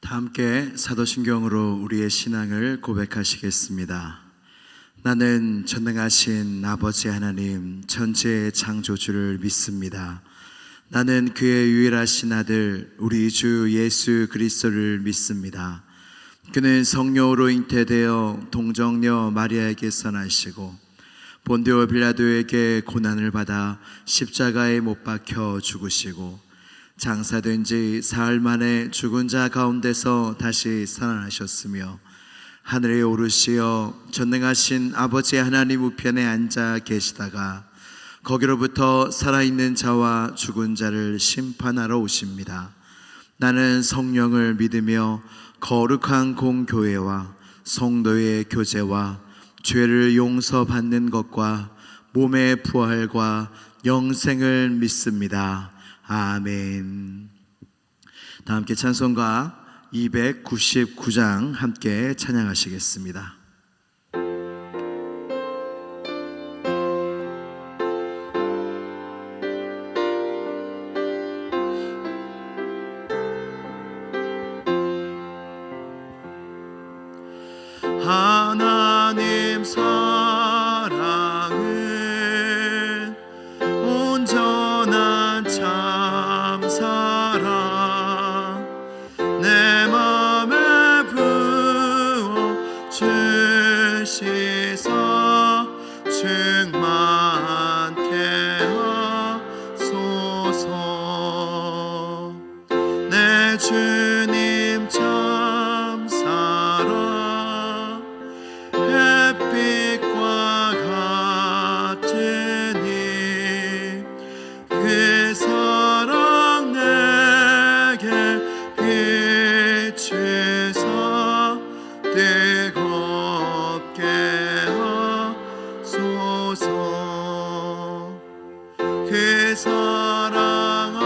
다 함께 사도신경으로 우리의 신앙을 고백하시겠습니다. 나는 전능하신 아버지 하나님 천지의 창조주를 믿습니다. 나는 그의 유일하신 아들 우리 주 예수 그리스도를 믿습니다. 그는 성령으로 잉태되어 동정녀 마리아에게서 나시고 본디오 빌라도에게 고난을 받아 십자가에 못 박혀 죽으시고 장사된 지 사흘 만에 죽은 자 가운데서 다시 살아나셨으며 하늘에 오르시어 전능하신 아버지 하나님 우편에 앉아 계시다가 거기로부터 살아있는 자와 죽은 자를 심판하러 오십니다. 나는 성령을 믿으며 거룩한 공교회와 성도의 교제와 죄를 용서받는 것과 몸의 부활과 영생을 믿습니다. 아멘. 다 함께 찬송가 299장 함께 찬양하시겠습니다. 하나님 사랑은 온전한 참 사랑 내 맘에 부어 주시사 충만케 하소서. 내 주님 참 사랑 햇빛과 같으니 그 사랑 내게 비추사 뜨겁게 하소서. 그 사랑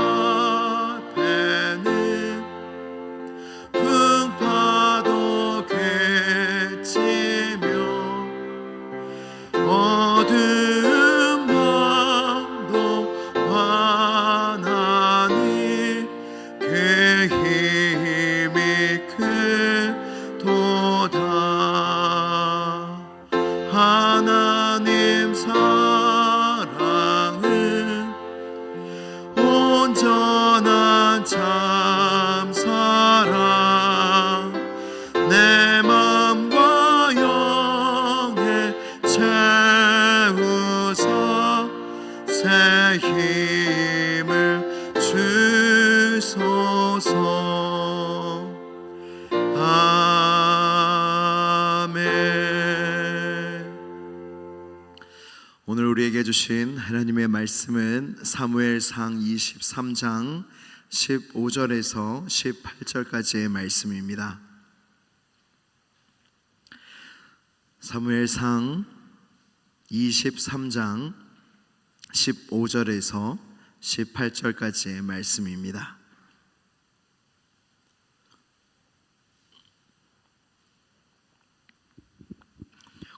앞에는 풍파도 그치며 어두운 밤도 환하니 그 힘이 크도다. 하나님 사랑은 온전한 참 사랑 내 맘과 영에 채우사 새 힘을 주소서. 아멘. 오늘 우리에게 주신 하나님의 말씀은 사무엘상 23장 15절에서 18절까지의 말씀입니다. 사무엘상 23장 15절에서 18절까지의 말씀입니다.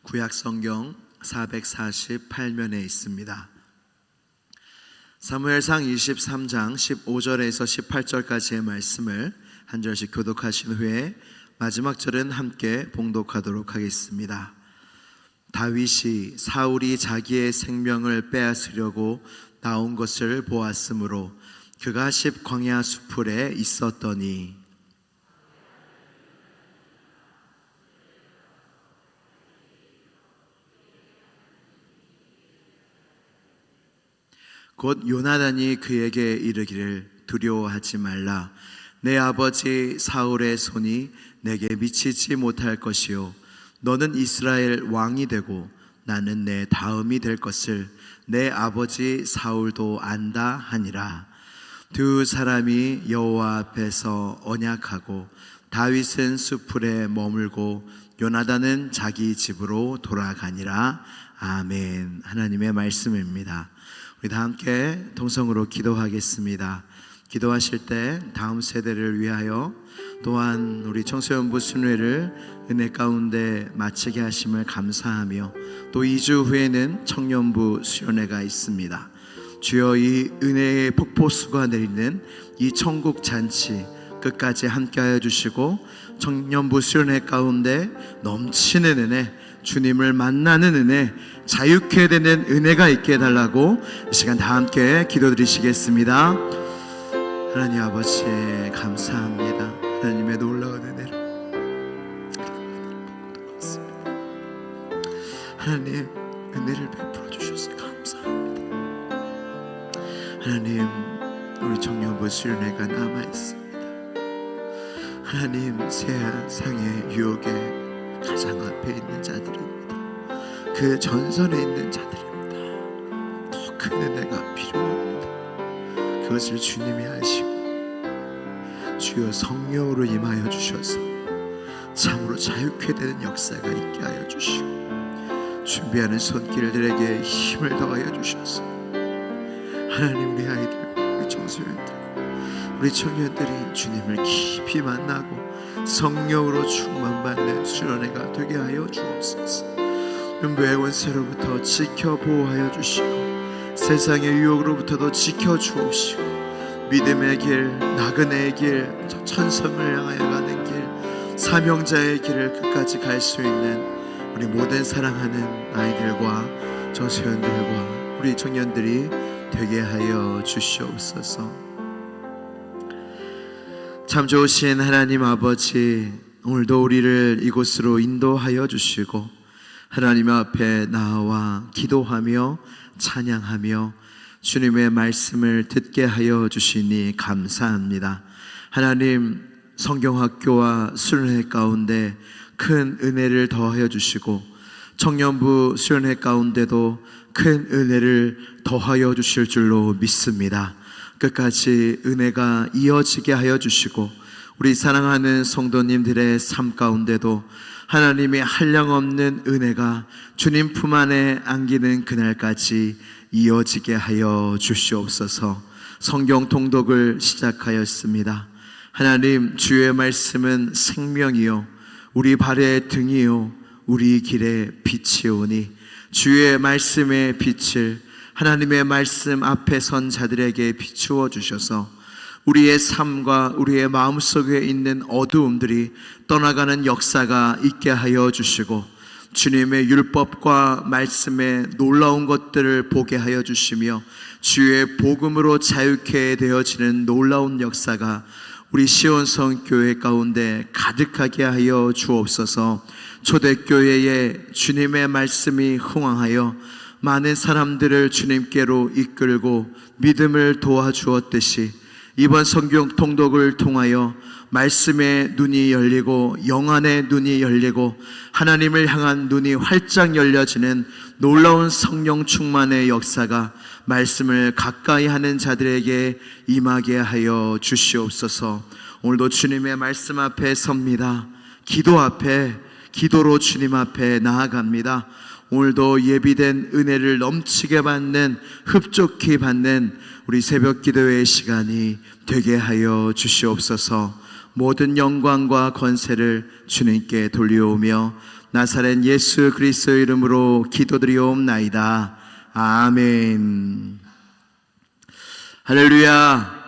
구약성경 448면에 있습니다. 사무엘상 23장 15절에서 18절까지의 말씀을 한 절씩 교독하신 후에 마지막 절은 함께 봉독하도록 하겠습니다. 다윗이 사울이 자기의 생명을 빼앗으려고 나온 것을 보았으므로 그가 십 광야 수풀에 있었더니 곧 요나단이 그에게 이르기를 두려워하지 말라. 내 아버지 사울의 손이 내게 미치지 못할 것이요 너는 이스라엘 왕이 되고 나는 내 다음이 될 것을 내 아버지 사울도 안다 하니라. 두 사람이 여호와 앞에서 언약하고 다윗은 수풀에 머물고 요나단은 자기 집으로 돌아가니라. 아멘. 하나님의 말씀입니다. 우리 다 함께 동성으로 기도하겠습니다. 기도하실 때 다음 세대를 위하여 또한 우리 청소년부 순회를 은혜 가운데 마치게 하심을 감사하며 또 2주 후에는 청년부 수련회가 있습니다. 주여 이 은혜의 폭포수가 내리는 이 천국 잔치 끝까지 함께하여 주시고 청년부 수련회 가운데 넘치는 은혜, 주님을 만나는 은혜, 자유케 되는 은혜가 있게 해달라고 이 시간 다 함께 기도드리시겠습니다. 하나님 아버지 감사합니다. 하나님의 놀라운 은혜를 하나님 은혜를 베풀어 주셔서 감사합니다. 하나님 우리 청년부 수련회가 남아있습니다. 하나님 세상의 유혹에 가장 앞에 있는 자들입니다. 그 전선에 있는 자들입니다. 더 큰 은혜가 필요합니다. 그것을 주님이 아시고 주여 성령으로 임하여 주셔서 참으로 자유케 되는 역사가 있게 하여 주시고 준비하는 손길들에게 힘을 더하여 주셔서 하나님 우리 아이들, 우리 청소년들, 우리 청년들이 주님을 깊이 만나고 성령으로 충만받는 수련회가 되게 하여 주옵소서. 음부의 원수로부터 지켜 보호하여 주시고 세상의 유혹으로부터도 지켜 주옵시고 믿음의 길, 나그네의 길, 천성을 향하여 가는 길, 사명자의 길을 끝까지 갈 수 있는 우리 모든 사랑하는 아이들과 청소년들과 우리 청년들이 되게 하여 주시옵소서. 참 좋으신 하나님 아버지, 오늘도 우리를 이곳으로 인도하여 주시고 하나님 앞에 나와 기도하며 찬양하며 주님의 말씀을 듣게 하여 주시니 감사합니다. 하나님 성경학교와 수련회 가운데 큰 은혜를 더하여 주시고 청년부 수련회 가운데도 큰 은혜를 더하여 주실 줄로 믿습니다. 끝까지 은혜가 이어지게 하여 주시고 우리 사랑하는 성도님들의 삶 가운데도 하나님의 한량없는 은혜가 주님 품 안에 안기는 그날까지 이어지게 하여 주시옵소서. 성경 통독을 시작하였습니다. 하나님 주의 말씀은 생명이요 우리 발의 등이요 우리 길의 빛이오니 주의 말씀의 빛을 하나님의 말씀 앞에 선 자들에게 비추어 주셔서 우리의 삶과 우리의 마음속에 있는 어두움들이 떠나가는 역사가 있게 하여 주시고 주님의 율법과 말씀의 놀라운 것들을 보게 하여 주시며 주의 복음으로 자유케 되어지는 놀라운 역사가 우리 시온성 교회 가운데 가득하게 하여 주옵소서. 초대교회에 주님의 말씀이 흥황하여 많은 사람들을 주님께로 이끌고 믿음을 도와주었듯이 이번 성경 통독을 통하여 말씀의 눈이 열리고 영안의 눈이 열리고 하나님을 향한 눈이 활짝 열려지는 놀라운 성령 충만의 역사가 말씀을 가까이 하는 자들에게 임하게 하여 주시옵소서. 오늘도 주님의 말씀 앞에 섭니다. 기도 앞에, 기도로 주님 앞에 나아갑니다. 오늘도 예비된 은혜를 넘치게 받는, 흡족히 받는 우리 새벽 기도의 시간이 되게 하여 주시옵소서. 모든 영광과 권세를 주님께 돌려오며 나사렛 예수 그리스도의 이름으로 기도드리옵나이다. 아멘. 할렐루야.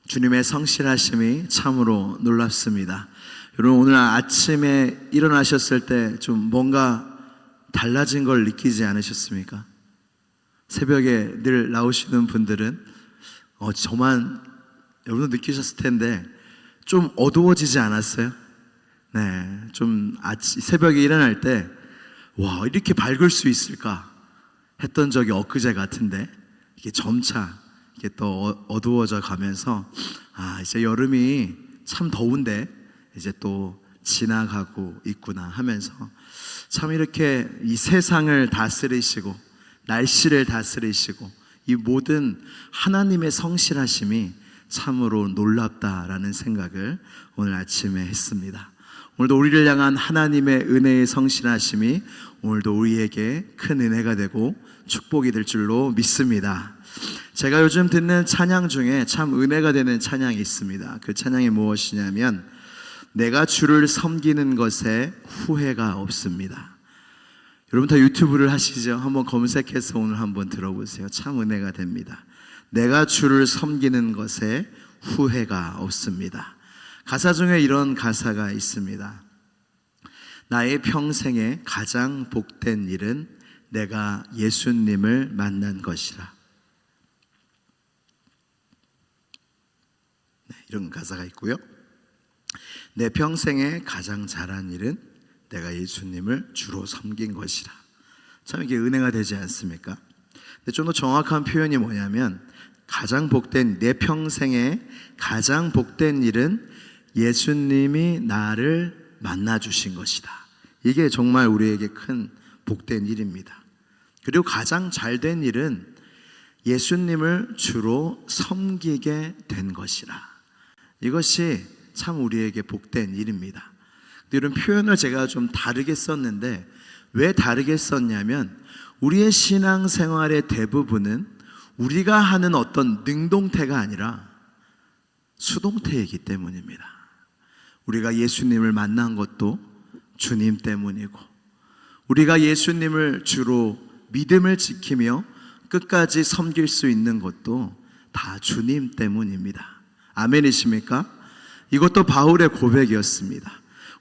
주님의 성실하심이 참으로 놀랍습니다. 여러분 오늘 아침에 일어나셨을 때 좀 뭔가 달라진 걸 느끼지 않으셨습니까? 새벽에 늘 나오시는 분들은 저만 여러분도 느끼셨을 텐데 좀 어두워지지 않았어요? 네, 좀 새벽에 일어날 때 와 이렇게 밝을 수 있을까 했던 적이 엊그제 같은데 이게 점차 이게 또 어두워져 가면서 이제 여름이 참 더운데 이제 또 지나가고 있구나 하면서 참 이렇게 이 세상을 다스리시고 날씨를 다스리시고 이 모든 하나님의 성실하심이 참으로 놀랍다라는 생각을 오늘 아침에 했습니다. 오늘도 우리를 향한 하나님의 은혜의 성실하심이 오늘도 우리에게 큰 은혜가 되고 축복이 될 줄로 믿습니다. 제가 요즘 듣는 찬양 중에 참 은혜가 되는 찬양이 있습니다. 그 찬양이 무엇이냐면 내가 주를 섬기는 것에 후회가 없습니다. 여러분 다 유튜브를 하시죠? 한번 검색해서 오늘 한번 들어보세요. 참 은혜가 됩니다. 내가 주를 섬기는 것에 후회가 없습니다. 가사 중에 이런 가사가 있습니다. 나의 평생에 가장 복된 일은 내가 예수님을 만난 것이라. 네, 이런 가사가 있고요. 내 평생에 가장 잘한 일은 내가 예수님을 주로 섬긴 것이라. 참 이게 은혜가 되지 않습니까? 근데 좀 더 정확한 표현이 뭐냐면 가장 복된, 내 평생에 가장 복된 일은 예수님이 나를 만나 주신 것이다. 이게 정말 우리에게 큰 복된 일입니다. 그리고 가장 잘된 일은 예수님을 주로 섬기게 된 것이라. 이것이 참 우리에게 복된 일입니다. 이런 표현을 제가 좀 다르게 썼는데 왜 다르게 썼냐면 우리의 신앙생활의 대부분은 우리가 하는 어떤 능동태가 아니라 수동태이기 때문입니다. 우리가 예수님을 만난 것도 주님 때문이고, 우리가 예수님을 주로 믿음을 지키며 끝까지 섬길 수 있는 것도 다 주님 때문입니다. 아멘이십니까? 이것도 바울의 고백이었습니다.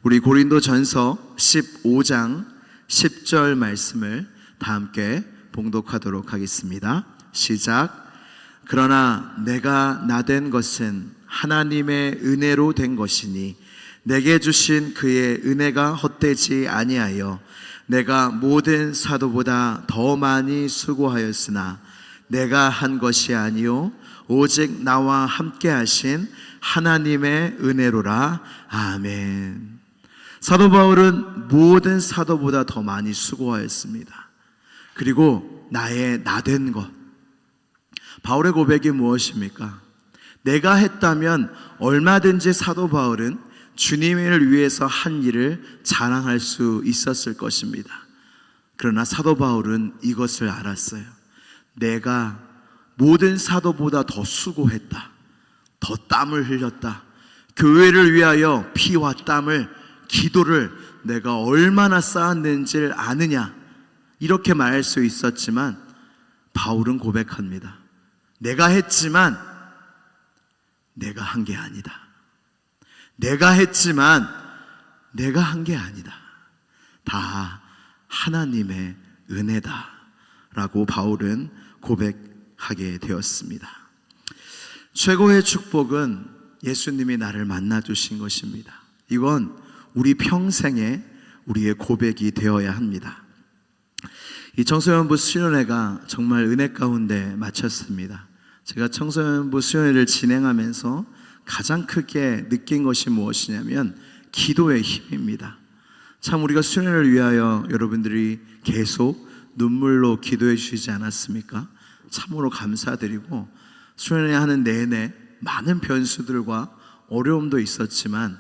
우리 고린도전서 15장 10절 말씀을 다 함께 봉독하도록 하겠습니다. 시작. 그러나 내가 나된 것은 하나님의 은혜로 된 것이니 내게 주신 그의 은혜가 헛되지 아니하여 내가 모든 사도보다 더 많이 수고하였으나 내가 한 것이 아니요 오직 나와 함께 하신 하나님의 은혜로라. 아멘. 사도 바울은 모든 사도보다 더 많이 수고하였습니다. 그리고 나의 나된 것. 바울의 고백이 무엇입니까? 내가 했다면 얼마든지 사도 바울은 주님을 위해서 한 일을 자랑할 수 있었을 것입니다. 그러나 사도 바울은 이것을 알았어요. 내가 모든 사도보다 더 수고했다. 더 땀을 흘렸다. 교회를 위하여 피와 땀을, 기도를 내가 얼마나 쌓았는지를 아느냐. 이렇게 말할 수 있었지만 바울은 고백합니다. 내가 했지만 내가 한 게 아니다. 내가 했지만 내가 한 게 아니다. 다 하나님의 은혜다 라고 바울은 고백하게 되었습니다. 최고의 축복은 예수님이 나를 만나 주신 것입니다. 이건 우리 평생에 우리의 고백이 되어야 합니다. 이 청소년부 수련회가 정말 은혜 가운데 마쳤습니다. 제가 청소년부 수련회를 진행하면서 가장 크게 느낀 것이 무엇이냐면 기도의 힘입니다. 참 우리가 수련회를 위하여 여러분들이 계속 눈물로 기도해 주시지 않았습니까? 참으로 감사드리고 수련회 하는 내내 많은 변수들과 어려움도 있었지만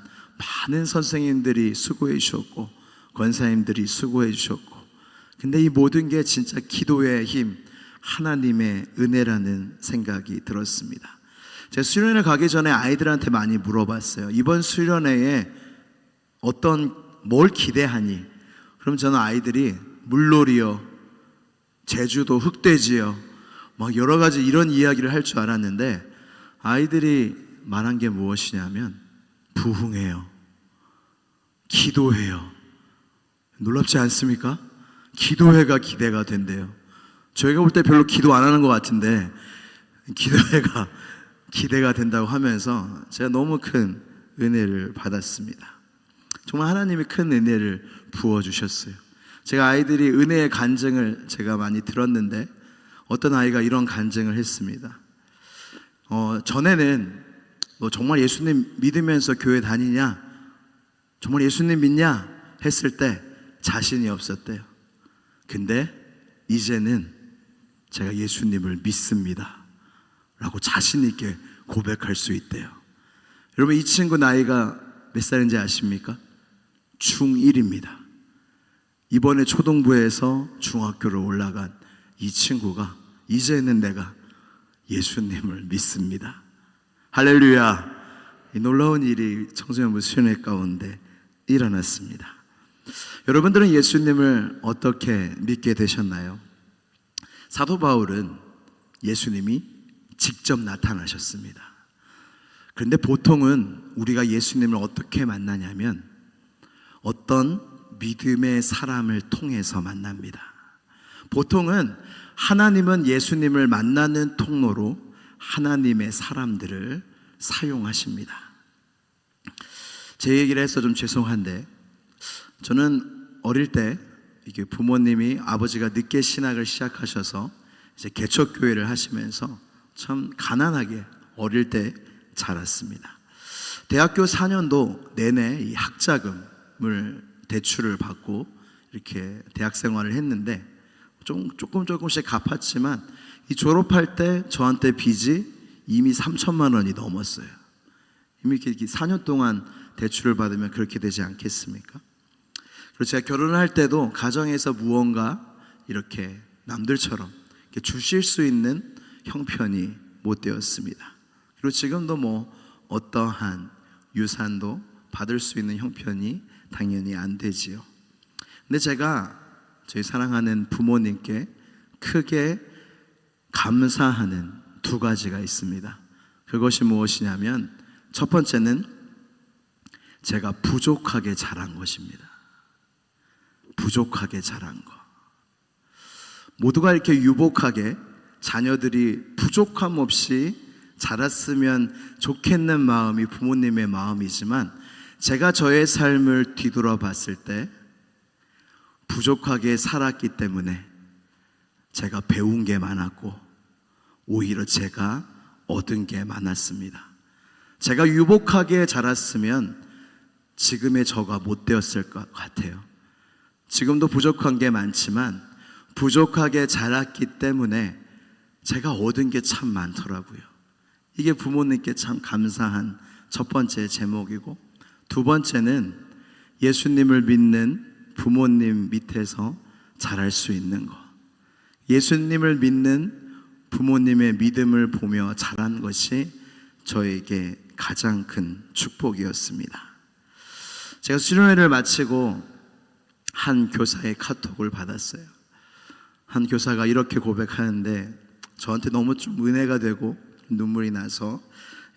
많은 선생님들이 수고해 주셨고 권사님들이 수고해 주셨고, 근데 이 모든 게 진짜 기도의 힘, 하나님의 은혜라는 생각이 들었습니다. 제가 수련회 가기 전에 아이들한테 많이 물어봤어요. 이번 수련회에 뭘 기대하니? 그럼 저는 아이들이 물놀이요, 제주도 흑돼지요, 막 여러 가지 이런 이야기를 할 줄 알았는데 아이들이 말한 게 무엇이냐면 부흥해요, 기도해요. 놀랍지 않습니까? 기도회가 기대가 된대요. 저희가 볼 때 별로 기도 안 하는 것 같은데 기도회가 기대가 된다고 하면서 제가 너무 큰 은혜를 받았습니다. 정말 하나님이 큰 은혜를 부어주셨어요. 제가 아이들이 은혜의 간증을 제가 많이 들었는데 어떤 아이가 이런 간증을 했습니다. 전에는 너 정말 예수님 믿으면서 교회 다니냐? 정말 예수님 믿냐? 했을 때 자신이 없었대요. 근데 이제는 제가 예수님을 믿습니다 라고 자신 있게 고백할 수 있대요. 여러분, 이 친구 나이가 몇 살인지 아십니까? 중1입니다. 이번에 초등부에서 중학교로 올라간 이 친구가 이제는 내가 예수님을 믿습니다. 할렐루야. 이 놀라운 일이 청소년부 수련회 가운데 일어났습니다. 여러분들은 예수님을 어떻게 믿게 되셨나요? 사도 바울은 예수님이 직접 나타나셨습니다. 그런데 보통은 우리가 예수님을 어떻게 만나냐면 어떤 믿음의 사람을 통해서 만납니다. 보통은 하나님은 예수님을 만나는 통로로 하나님의 사람들을 사용하십니다. 제 얘기를 해서 좀 죄송한데, 저는 어릴 때 이게 부모님이 아버지가 늦게 신학을 시작하셔서 이제 개척교회를 하시면서 참 가난하게 어릴 때 자랐습니다. 대학교 4년도 내내 이 학자금을 대출을 받고 이렇게 대학 생활을 했는데 조금씩 갚았지만 이 졸업할 때 저한테 빚이 이미 3천만 원이 넘었어요. 이미 이렇게 4년 동안 대출을 받으면 그렇게 되지 않겠습니까? 그리고 제가 결혼을 할 때도 가정에서 무언가 이렇게 남들처럼 이렇게 주실 수 있는 형편이 못 되었습니다. 그리고 지금도 어떠한 유산도 받을 수 있는 형편이 당연히 안 되지요. 근데 제가 저희 사랑하는 부모님께 크게 감사하는 두 가지가 있습니다. 그것이 무엇이냐면 첫 번째는 제가 부족하게 자란 것입니다. 부족하게 자란 것. 모두가 이렇게 유복하게 자녀들이 부족함 없이 자랐으면 좋겠는 마음이 부모님의 마음이지만 제가 저의 삶을 뒤돌아 봤을 때 부족하게 살았기 때문에 제가 배운 게 많았고 오히려 제가 얻은 게 많았습니다. 제가 유복하게 자랐으면 지금의 저가 못 되었을 것 같아요. 지금도 부족한 게 많지만 부족하게 자랐기 때문에 제가 얻은 게 참 많더라고요. 이게 부모님께 참 감사한 첫 번째 제목이고, 두 번째는 예수님을 믿는 부모님 밑에서 자랄 수 있는 것. 예수님을 믿는 부모님의 믿음을 보며 자란 것이 저에게 가장 큰 축복이었습니다. 제가 수련회를 마치고 한 교사의 카톡을 받았어요. 한 교사가 이렇게 고백하는데 저한테 너무 좀 은혜가 되고 눈물이 나서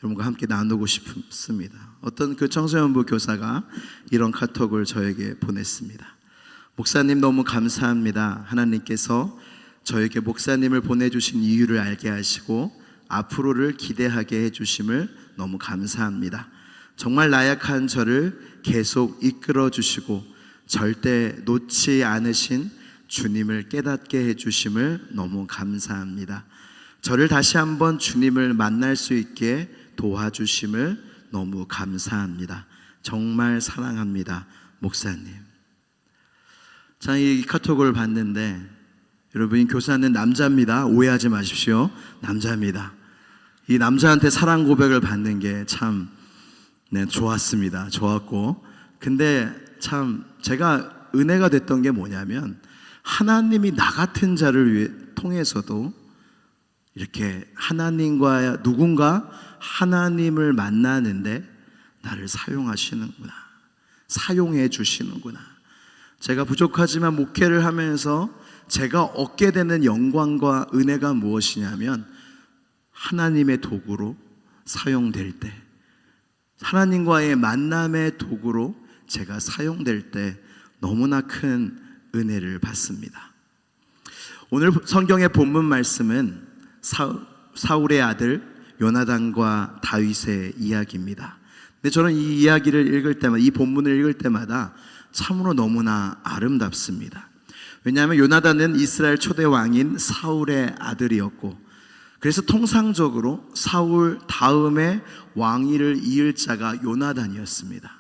여러분과 함께 나누고 싶습니다. 어떤 그 청소년부 교사가 이런 카톡을 저에게 보냈습니다. 목사님 너무 감사합니다. 하나님께서 저에게 목사님을 보내주신 이유를 알게 하시고 앞으로를 기대하게 해주심을 너무 감사합니다. 정말 나약한 저를 계속 이끌어 주시고 절대 놓지 않으신 주님을 깨닫게 해주심을 너무 감사합니다. 저를 다시 한번 주님을 만날 수 있게 도와주심을 너무 감사합니다. 정말 사랑합니다, 목사님. 자, 이 카톡을 봤는데 여러분, 이 교사는 남자입니다. 오해하지 마십시오. 남자입니다. 이 남자한테 사랑 고백을 받는 게 참 좋았습니다. 좋았고, 근데 참 제가 은혜가 됐던 게 뭐냐면 하나님이 나 같은 자를 통해서도 이렇게 하나님과 누군가 하나님을 만나는데 나를 사용하시는구나, 사용해 주시는구나. 제가 부족하지만 목회를 하면서 제가 얻게 되는 영광과 은혜가 무엇이냐면 하나님의 도구로 사용될 때, 하나님과의 만남의 도구로 제가 사용될 때 너무나 큰 은혜를 받습니다. 오늘 성경의 본문 말씀은 사울의 아들 요나단과 다윗의 이야기입니다. 근데 저는 이 이야기를 읽을 때마다, 이 본문을 읽을 때마다 참으로 너무나 아름답습니다. 왜냐하면 요나단은 이스라엘 초대 왕인 사울의 아들이었고, 그래서 통상적으로 사울 다음에 왕위를 이을 자가 요나단이었습니다.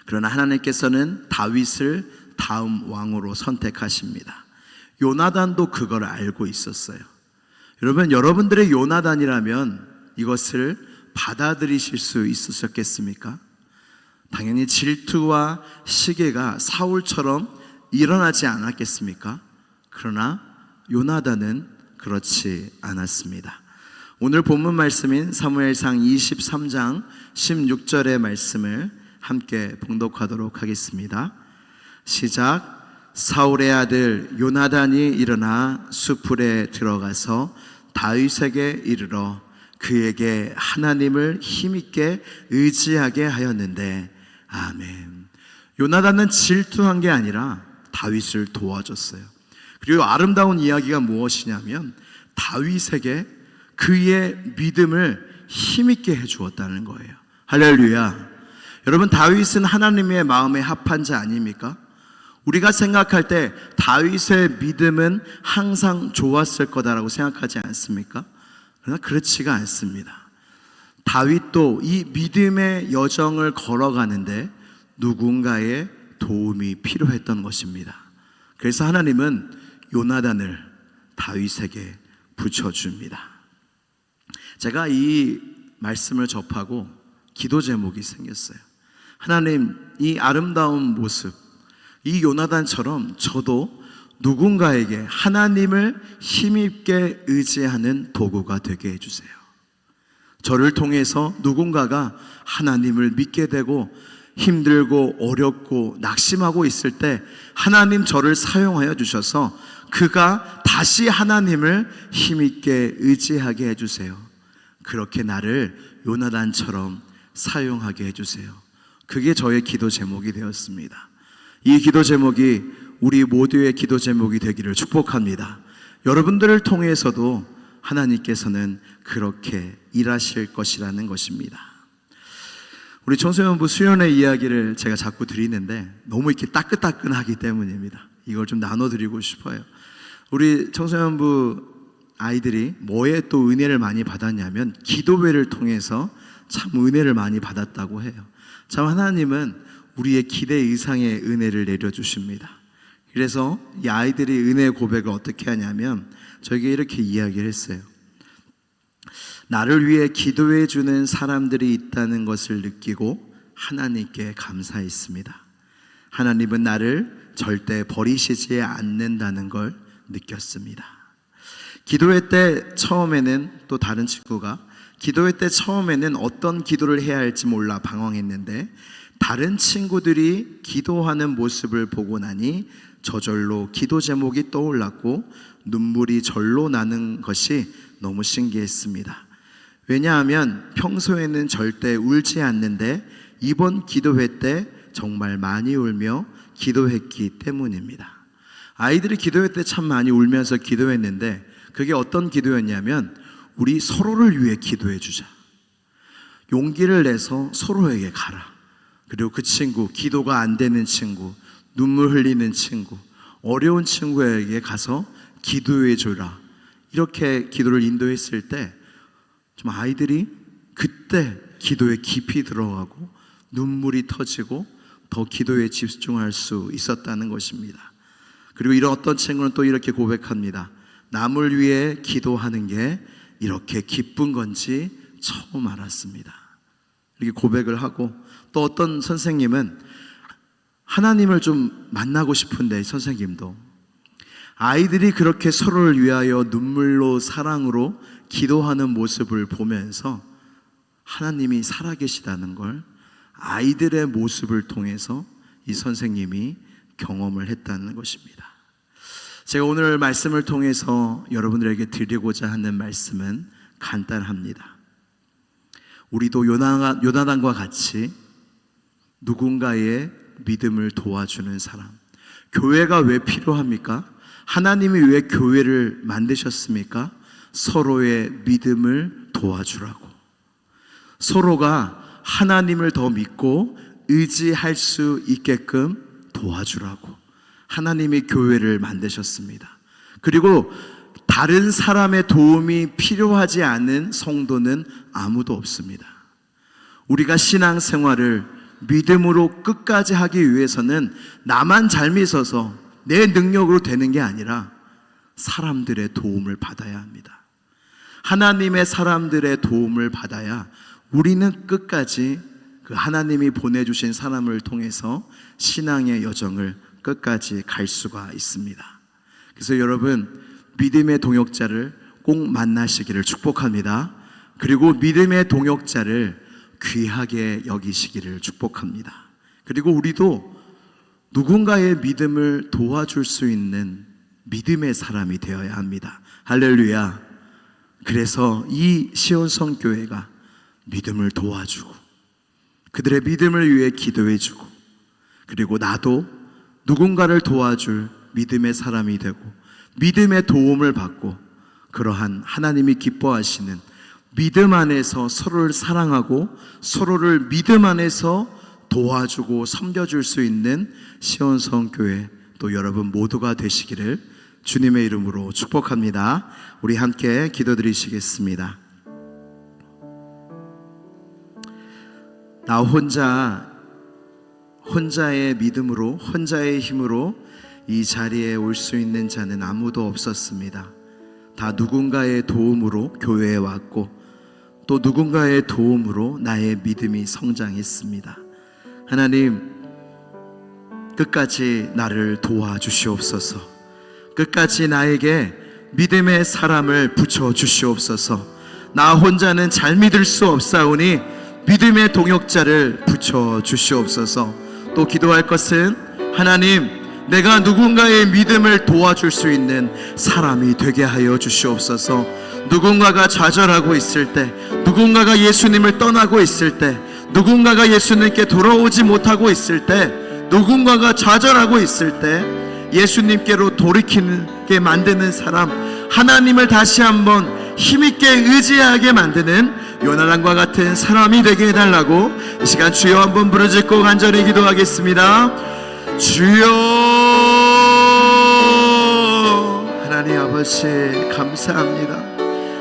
그러나 하나님께서는 다윗을 다음 왕으로 선택하십니다. 요나단도 그걸 알고 있었어요. 여러분, 여러분들의 요나단이라면 이것을 받아들이실 수 있으셨겠습니까? 당연히 질투와 시기가 사울처럼 일어나지 않았겠습니까? 그러나 요나단은 그렇지 않았습니다. 오늘 본문 말씀인 사무엘상 23장 16절의 말씀을 함께 봉독하도록 하겠습니다. 시작. 사울의 아들 요나단이 일어나 수풀에 들어가서 다윗에게 이르러 그에게 하나님을 힘있게 의지하게 하였는데. 아멘. 요나단은 질투한 게 아니라 다윗을 도와줬어요. 그리고 아름다운 이야기가 무엇이냐면 다윗에게 그의 믿음을 힘있게 해주었다는 거예요. 할렐루야. 여러분, 다윗은 하나님의 마음에 합한 자 아닙니까? 우리가 생각할 때 다윗의 믿음은 항상 좋았을 거다라고 생각하지 않습니까? 그러나 그렇지가 않습니다. 다윗도 이 믿음의 여정을 걸어가는데 누군가의 도움이 필요했던 것입니다. 그래서 하나님은 요나단을 다윗에게 붙여줍니다. 제가 이 말씀을 접하고 기도 제목이 생겼어요. 하나님, 이 아름다운 모습, 이 요나단처럼 저도 누군가에게 하나님을 힘있게 의지하는 도구가 되게 해주세요. 저를 통해서 누군가가 하나님을 믿게 되고 힘들고 어렵고 낙심하고 있을 때 하나님 저를 사용하여 주셔서 그가 다시 하나님을 힘있게 의지하게 해주세요. 그렇게 나를 요나단처럼 사용하게 해주세요. 그게 저의 기도 제목이 되었습니다. 이 기도 제목이 우리 모두의 기도 제목이 되기를 축복합니다. 여러분들을 통해서도 하나님께서는 그렇게 일하실 것이라는 것입니다. 우리 청소년부 수련회 이야기를 제가 자꾸 드리는데 너무 이렇게 따끈따끈하기 때문입니다. 이걸 좀 나눠드리고 싶어요. 우리 청소년부 아이들이 뭐에 또 은혜를 많이 받았냐면 기도회를 통해서 참 은혜를 많이 받았다고 해요. 참 하나님은 우리의 기대 이상의 은혜를 내려주십니다. 그래서 이 아이들이 은혜의 고백을 어떻게 하냐면 저에게 이렇게 이야기를 했어요. 나를 위해 기도해 주는 사람들이 있다는 것을 느끼고 하나님께 감사했습니다. 하나님은 나를 절대 버리시지 않는다는 걸 느꼈습니다. 기도회 때 처음에는 또 다른 친구가 기도회 때 처음에는 어떤 기도를 해야 할지 몰라 방황했는데 다른 친구들이 기도하는 모습을 보고 나니 저절로 기도 제목이 떠올랐고 눈물이 절로 나는 것이 너무 신기했습니다. 왜냐하면 평소에는 절대 울지 않는데 이번 기도회 때 정말 많이 울며 기도했기 때문입니다. 아이들이 기도회 때 참 많이 울면서 기도했는데 그게 어떤 기도였냐면 우리 서로를 위해 기도해 주자. 용기를 내서 서로에게 가라. 그리고 그 친구, 기도가 안 되는 친구, 눈물 흘리는 친구, 어려운 친구에게 가서 기도해 줘라. 이렇게 기도를 인도했을 때 좀 아이들이 그때 기도에 깊이 들어가고 눈물이 터지고 더 기도에 집중할 수 있었다는 것입니다. 그리고 이런 어떤 친구는 또 이렇게 고백합니다. 남을 위해 기도하는 게 이렇게 기쁜 건지 처음 알았습니다. 이렇게 고백을 하고 또 어떤 선생님은 하나님을 좀 만나고 싶은데 선생님도 아이들이 그렇게 서로를 위하여 눈물로 사랑으로 기도하는 모습을 보면서 하나님이 살아계시다는 걸 아이들의 모습을 통해서 이 선생님이 경험을 했다는 것입니다. 제가 오늘 말씀을 통해서 여러분들에게 드리고자 하는 말씀은 간단합니다. 우리도 요나단과 같이 누군가의 믿음을 도와주는 사람. 교회가 왜 필요합니까? 하나님이 왜 교회를 만드셨습니까? 서로의 믿음을 도와주라고. 서로가 하나님을 더 믿고 의지할 수 있게끔 도와주라고 하나님이 교회를 만드셨습니다. 그리고 다른 사람의 도움이 필요하지 않은 성도는 아무도 없습니다. 우리가 신앙생활을 믿음으로 끝까지 하기 위해서는 나만 잘 믿어서 내 능력으로 되는 게 아니라 사람들의 도움을 받아야 합니다. 하나님의 사람들의 도움을 받아야 우리는 끝까지 그 하나님이 보내주신 사람을 통해서 신앙의 여정을 끝까지 갈 수가 있습니다. 그래서 여러분 믿음의 동역자를 꼭 만나시기를 축복합니다. 그리고 믿음의 동역자를 귀하게 여기시기를 축복합니다. 그리고 우리도 누군가의 믿음을 도와줄 수 있는 믿음의 사람이 되어야 합니다. 할렐루야. 그래서 이 시온성 교회가 믿음을 도와주고 그들의 믿음을 위해 기도해주고, 그리고 나도 누군가를 도와줄 믿음의 사람이 되고 믿음의 도움을 받고, 그러한 하나님이 기뻐하시는 믿음 안에서 서로를 사랑하고 서로를 믿음 안에서 도와주고 섬겨줄 수 있는 시온성 교회, 또 여러분 모두가 되시기를 주님의 이름으로 축복합니다. 우리 함께 기도드리시겠습니다. 나 혼자의 믿음으로, 혼자의 힘으로 이 자리에 올 수 있는 자는 아무도 없었습니다. 다 누군가의 도움으로 교회에 왔고, 또 누군가의 도움으로 나의 믿음이 성장했습니다. 하나님, 끝까지 나를 도와주시옵소서. 끝까지 나에게 믿음의 사람을 붙여주시옵소서. 나 혼자는 잘 믿을 수 없사오니 믿음의 동역자를 붙여주시옵소서. 또 기도할 것은, 하나님, 내가 누군가의 믿음을 도와줄 수 있는 사람이 되게 하여 주시옵소서. 누군가가 좌절하고 있을 때, 누군가가 예수님을 떠나고 있을 때, 누군가가 예수님께 돌아오지 못하고 있을 때, 누군가가 좌절하고 있을 때 예수님께로 돌이키게 만드는 사람, 하나님을 다시 한번 힘있게 의지하게 만드는 요나단과 같은 사람이 되게 해달라고 이 시간 주여 한번 부르짖고 간절히 기도하겠습니다. 주여, 하나님 아버지 감사합니다.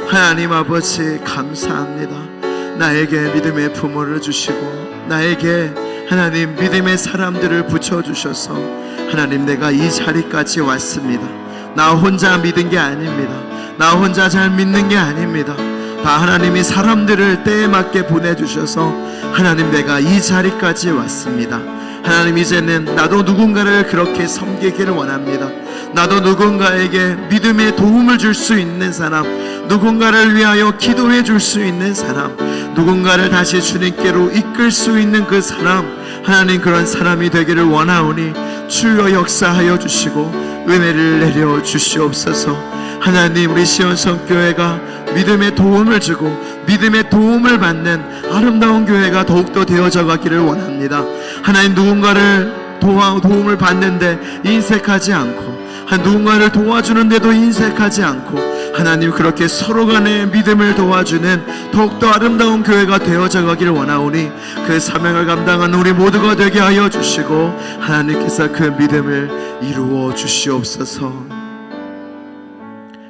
하나님 아버지 감사합니다. 나에게 믿음의 부모를 주시고 나에게 하나님 믿음의 사람들을 붙여주셔서 하나님, 내가 이 자리까지 왔습니다. 나 혼자 믿은 게 아닙니다. 나 혼자 잘 믿는 게 아닙니다. 다 하나님이 사람들을 때에 맞게 보내주셔서 하나님, 내가 이 자리까지 왔습니다. 하나님, 이제는 나도 누군가를 그렇게 섬기기를 원합니다. 나도 누군가에게 믿음의 도움을 줄 수 있는 사람, 누군가를 위하여 기도해 줄 수 있는 사람, 누군가를 다시 주님께로 이끌 수 있는 그 사람, 하나님, 그런 사람이 되기를 원하오니 주여 역사하여 주시고 은혜를 내려 주시옵소서. 하나님, 우리 시온성 교회가 믿음의 도움을 주고 믿음의 도움을 받는 아름다운 교회가 더욱더 되어져 가기를 원합니다. 하나님, 누군가를 도움을 받는데 인색하지 않고, 누군가를 도와주는데도 인색하지 않고, 하나님, 그렇게 서로 간의 믿음을 도와주는 더욱더 아름다운 교회가 되어져 가기를 원하오니 그 사명을 감당하는 우리 모두가 되게 하여 주시고 하나님께서 그 믿음을 이루어 주시옵소서.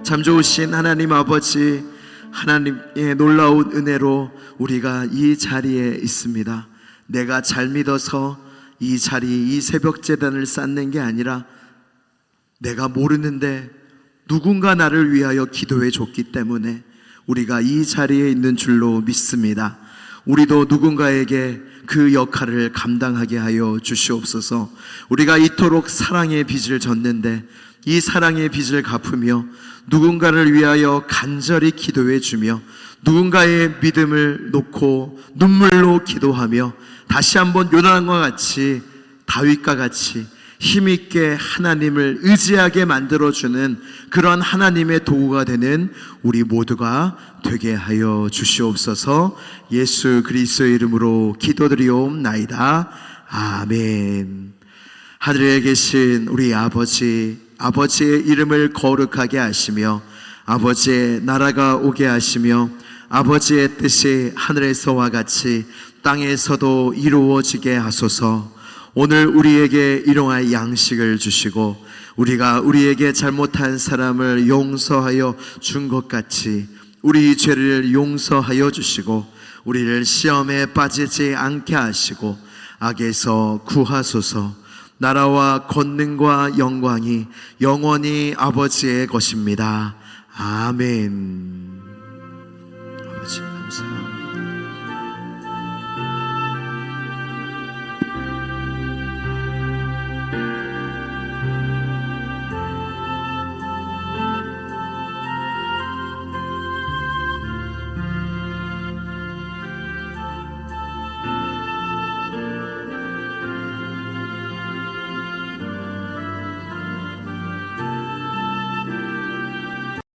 참 좋으신 하나님 아버지, 하나님의 놀라운 은혜로 우리가 이 자리에 있습니다. 내가 잘 믿어서 이 자리, 이 새벽 제단을 쌓는 게 아니라 내가 모르는데 누군가 나를 위하여 기도해 줬기 때문에 우리가 이 자리에 있는 줄로 믿습니다. 우리도 누군가에게 그 역할을 감당하게 하여 주시옵소서. 우리가 이토록 사랑의 빚을 졌는데 이 사랑의 빚을 갚으며 누군가를 위하여 간절히 기도해 주며 누군가의 믿음을 놓고 눈물로 기도하며 다시 한번 요나단과 같이, 다윗과 같이 힘있게 하나님을 의지하게 만들어주는 그런 하나님의 도구가 되는 우리 모두가 되게 하여 주시옵소서. 예수 그리스도의 이름으로 기도드리옵나이다. 아멘. 하늘에 계신 우리 아버지, 아버지의 이름을 거룩하게 하시며 아버지의 나라가 오게 하시며 아버지의 뜻이 하늘에서와 같이 땅에서도 이루어지게 하소서. 오늘 우리에게 일용할 양식을 주시고 우리가 우리에게 잘못한 사람을 용서하여 준 것 같이 우리 죄를 용서하여 주시고 우리를 시험에 빠지지 않게 하시고 악에서 구하소서. 나라와 권능과 영광이 영원히 아버지의 것입니다. 아멘.